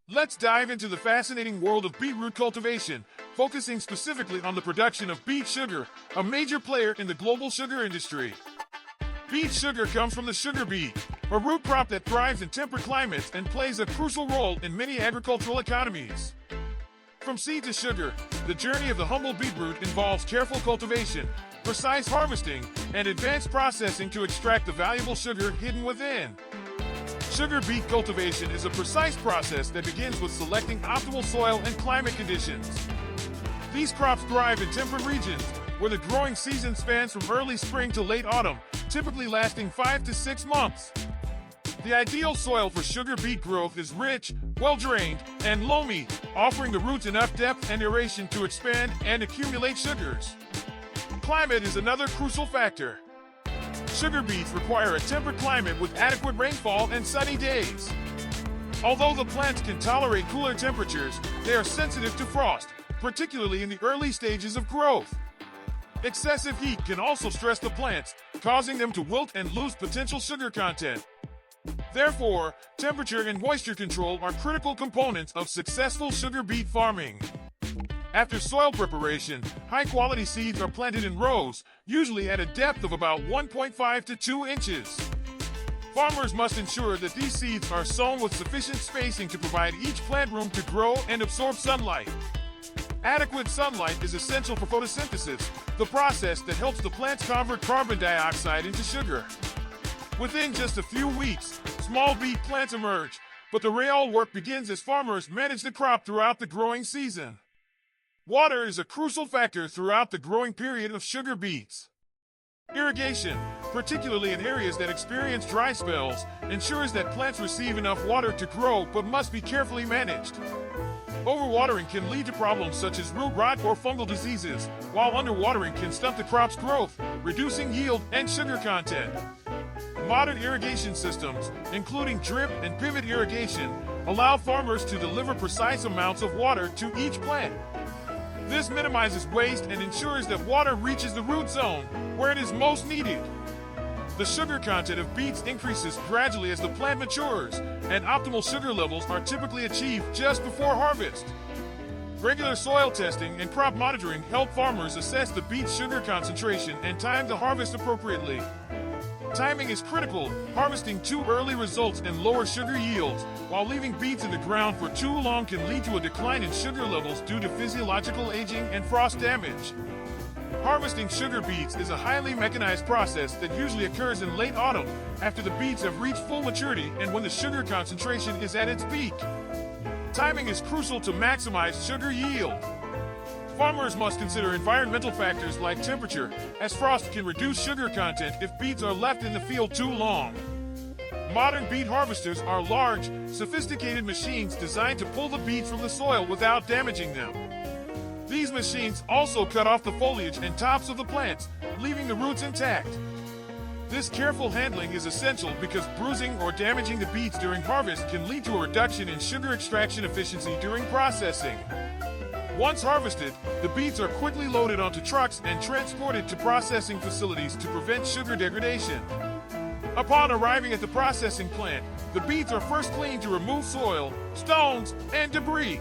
Let's dive into the fascinating world of beetroot cultivation, focusing specifically on the production of beet sugar, a major player in the global sugar industry. Beet sugar comes from the sugar beet, a root crop that thrives in temperate climates and plays a crucial role in many agricultural economies. From seed to sugar, the journey of the humble beetroot involves careful cultivation, precise harvesting, and advanced processing to extract the valuable sugar hidden within. Sugar beet cultivation is a precise process that begins with selecting optimal soil and climate conditions. These crops thrive in temperate regions, where the growing season spans from early spring to late autumn, typically lasting 5 to 6 months. The ideal soil for sugar beet growth is rich, well-drained, and loamy, offering the roots enough depth and aeration to expand and accumulate sugars. Climate is another crucial factor. Sugar beets require a temperate climate with adequate rainfall and sunny days. Although the plants can tolerate cooler temperatures, they are sensitive to frost, particularly in the early stages of growth. Excessive heat can also stress the plants, causing them to wilt and lose potential sugar content. Therefore, temperature and moisture control are critical components of successful sugar beet farming. After soil preparation, high-quality seeds are planted in rows, usually at a depth of about 1.5 to 2 inches. Farmers must ensure that these seeds are sown with sufficient spacing to provide each plant room to grow and absorb sunlight. Adequate sunlight is essential for photosynthesis, the process that helps the plants convert carbon dioxide into sugar. Within just a few weeks, small beet plants emerge, but the real work begins as farmers manage the crop throughout the growing season. Water is a crucial factor throughout the growing period of sugar beets. Irrigation, particularly in areas that experience dry spells, ensures that plants receive enough water to grow but must be carefully managed. Overwatering can lead to problems such as root rot or fungal diseases, while underwatering can stunt the crop's growth, reducing yield and sugar content. Modern irrigation systems, including drip and pivot irrigation, allow farmers to deliver precise amounts of water to each plant. This minimizes waste and ensures that water reaches the root zone, where it is most needed. The sugar content of beets increases gradually as the plant matures, and optimal sugar levels are typically achieved just before harvest. Regular soil testing and crop monitoring help farmers assess the beet's sugar concentration and time the harvest appropriately. Timing is critical. Harvesting too early results in lower sugar yields, while leaving beets in the ground for too long can lead to a decline in sugar levels due to physiological aging and frost damage. Harvesting sugar beets is a highly mechanized process that usually occurs in late autumn, after the beets have reached full maturity and when the sugar concentration is at its peak. Timing is crucial to maximize sugar yield. Farmers must consider environmental factors like temperature, as frost can reduce sugar content if beets are left in the field too long. Modern beet harvesters are large, sophisticated machines designed to pull the beets from the soil without damaging them. These machines also cut off the foliage and tops of the plants, leaving the roots intact. This careful handling is essential because bruising or damaging the beets during harvest can lead to a reduction in sugar extraction efficiency during processing. Once harvested, the beets are quickly loaded onto trucks and transported to processing facilities to prevent sugar degradation. Upon arriving at the processing plant, the beets are first cleaned to remove soil, stones, and debris.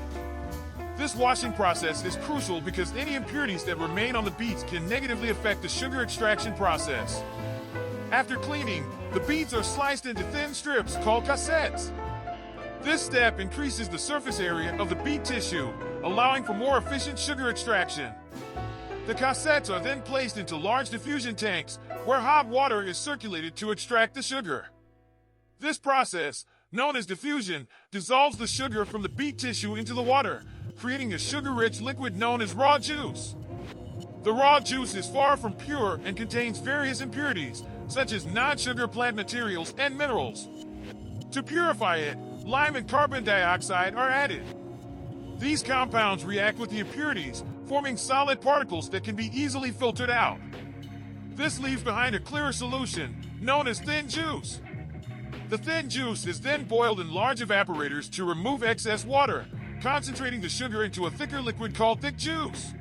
This washing process is crucial because any impurities that remain on the beets can negatively affect the sugar extraction process. After cleaning, the beets are sliced into thin strips called cassettes. This step increases the surface area of the beet tissue, allowing for more efficient sugar extraction. The cassettes are then placed into large diffusion tanks, where hot water is circulated to extract the sugar. This process, known as diffusion, dissolves the sugar from the beet tissue into the water, creating a sugar-rich liquid known as raw juice. The raw juice is far from pure and contains various impurities, such as non-sugar plant materials and minerals. To purify it, lime and carbon dioxide are added. These compounds react with the impurities, forming solid particles that can be easily filtered out. This leaves behind a clearer solution, known as thin juice. The thin juice is then boiled in large evaporators to remove excess water, concentrating the sugar into a thicker liquid called thick juice.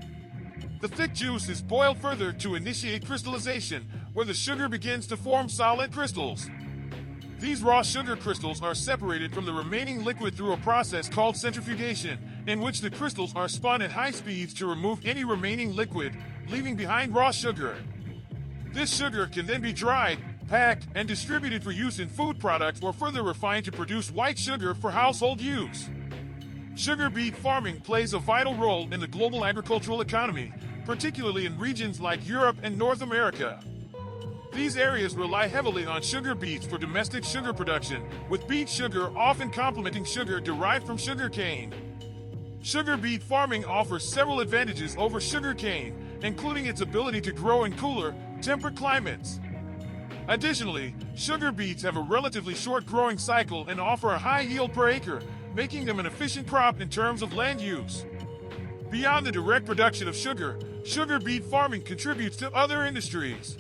The thick juice is boiled further to initiate crystallization, where the sugar begins to form solid crystals. These raw sugar crystals are separated from the remaining liquid through a process called centrifugation, in which the crystals are spun at high speeds to remove any remaining liquid, leaving behind raw sugar. This sugar can then be dried, packed, and distributed for use in food products or further refined to produce white sugar for household use. Sugar beet farming plays a vital role in the global agricultural economy, particularly in regions like Europe and North America. These areas rely heavily on sugar beets for domestic sugar production, with beet sugar often complementing sugar derived from sugar cane. Sugar beet farming offers several advantages over sugar cane, including its ability to grow in cooler, temperate climates. Additionally, sugar beets have a relatively short growing cycle and offer a high yield per acre, making them an efficient crop in terms of land use. Beyond the direct production of sugar, sugar beet farming contributes to other industries.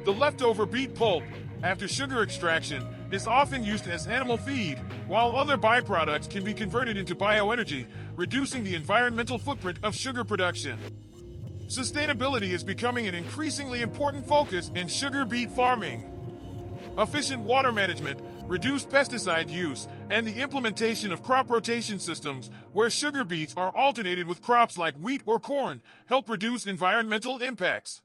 The leftover beet pulp, after sugar extraction, is often used as animal feed, while other byproducts can be converted into bioenergy, reducing the environmental footprint of sugar production. Sustainability is becoming an increasingly important focus in sugar beet farming. Efficient water management, reduced pesticide use, and the implementation of crop rotation systems where sugar beets are alternated with crops like wheat or corn help reduce environmental impacts.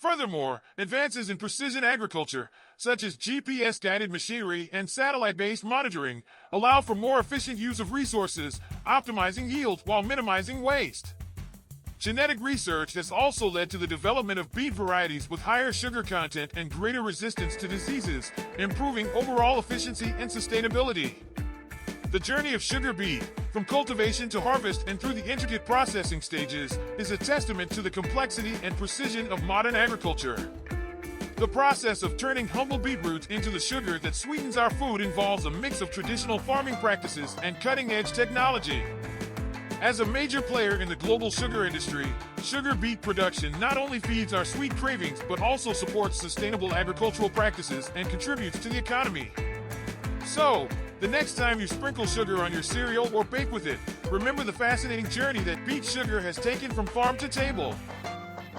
Furthermore, advances in precision agriculture, such as GPS-guided machinery and satellite-based monitoring, allow for more efficient use of resources, optimizing yield while minimizing waste. Genetic research has also led to the development of beet varieties with higher sugar content and greater resistance to diseases, improving overall efficiency and sustainability. The journey of sugar beet, from cultivation to harvest and through the intricate processing stages, is a testament to the complexity and precision of modern agriculture. The process of turning humble beetroots into the sugar that sweetens our food involves a mix of traditional farming practices and cutting-edge technology. As a major player in the global sugar industry, sugar beet production not only feeds our sweet cravings but also supports sustainable agricultural practices and contributes to the economy. So, the next time you sprinkle sugar on your cereal or bake with it, remember the fascinating journey that beet sugar has taken from farm to table.